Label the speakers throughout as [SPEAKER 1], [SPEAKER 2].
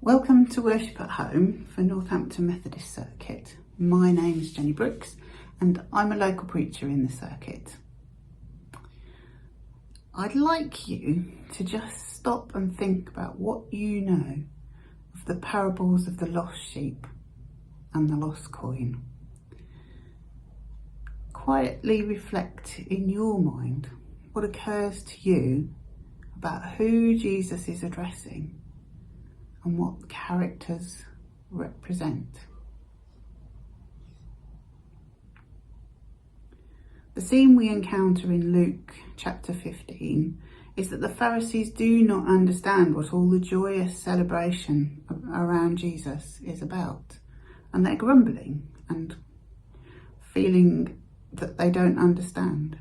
[SPEAKER 1] Welcome to Worship at Home for Northampton Methodist Circuit. My name is Jenny Brooks and I'm a local preacher in the circuit. I'd like you to just stop and think about what you know of the parables of the lost sheep and the lost coin. Quietly reflect in your mind what occurs to you about who Jesus is addressing and what characters represent. The scene we encounter in Luke chapter 15 is that the Pharisees do not understand what all the joyous celebration around Jesus is about, and they're grumbling and feeling that they don't understand.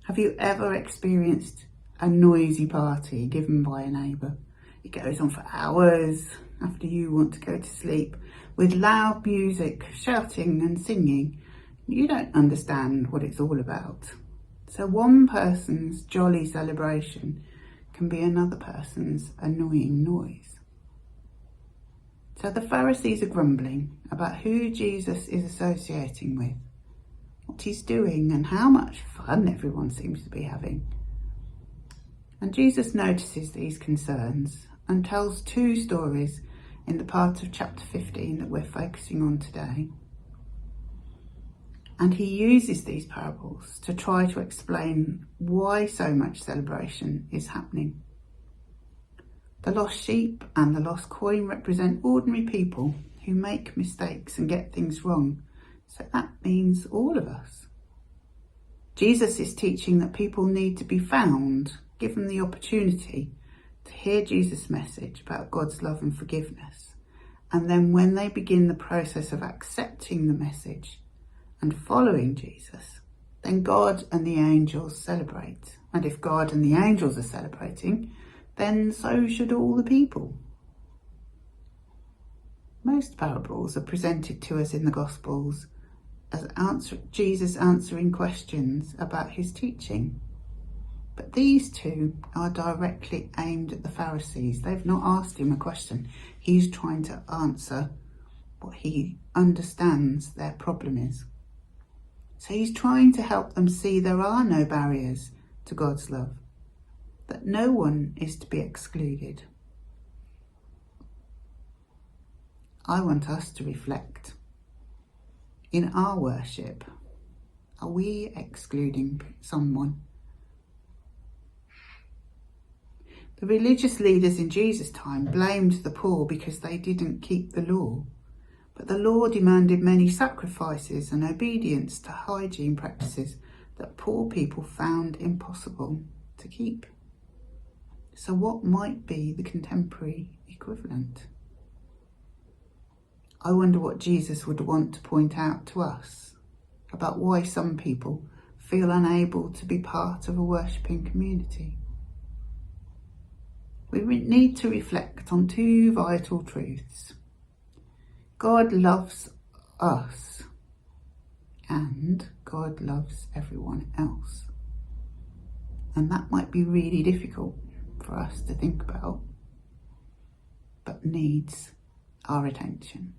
[SPEAKER 1] Have you ever experienced a noisy party given by a neighbour? It goes on for hours after you want to go to sleep with loud music, shouting and singing. You don't understand what it's all about. So one person's jolly celebration can be another person's annoying noise. So the Pharisees are grumbling about who Jesus is associating with, what he's doing and how much fun everyone seems to be having. And Jesus notices these concerns and tells two stories in the part of chapter 15 that we're focusing on today. And he uses these parables to try to explain why so much celebration is happening. The lost sheep and the lost coin represent ordinary people who make mistakes and get things wrong. So that means all of us. Jesus is teaching that people need to be found, given the opportunity to hear Jesus' message about God's love and forgiveness. And then when they begin the process of accepting the message and following Jesus, then God and the angels celebrate. And if God and the angels are celebrating, then so should all the people. Most parables are presented to us in the Gospels as Jesus answering questions about his teaching. But these two are directly aimed at the Pharisees. They've not asked him a question. He's trying to answer what he understands their problem is. So he's trying to help them see there are no barriers to God's love, that no one is to be excluded. I want us to reflect. In our worship, are we excluding someone? The religious leaders in Jesus' time blamed the poor because they didn't keep the law, but the law demanded many sacrifices and obedience to hygiene practices that poor people found impossible to keep. So what might be the contemporary equivalent? I wonder what Jesus would want to point out to us about why some people feel unable to be part of a worshipping community. We need to reflect on two vital truths. God loves us and God loves everyone else. And that might be really difficult for us to think about, but needs our attention.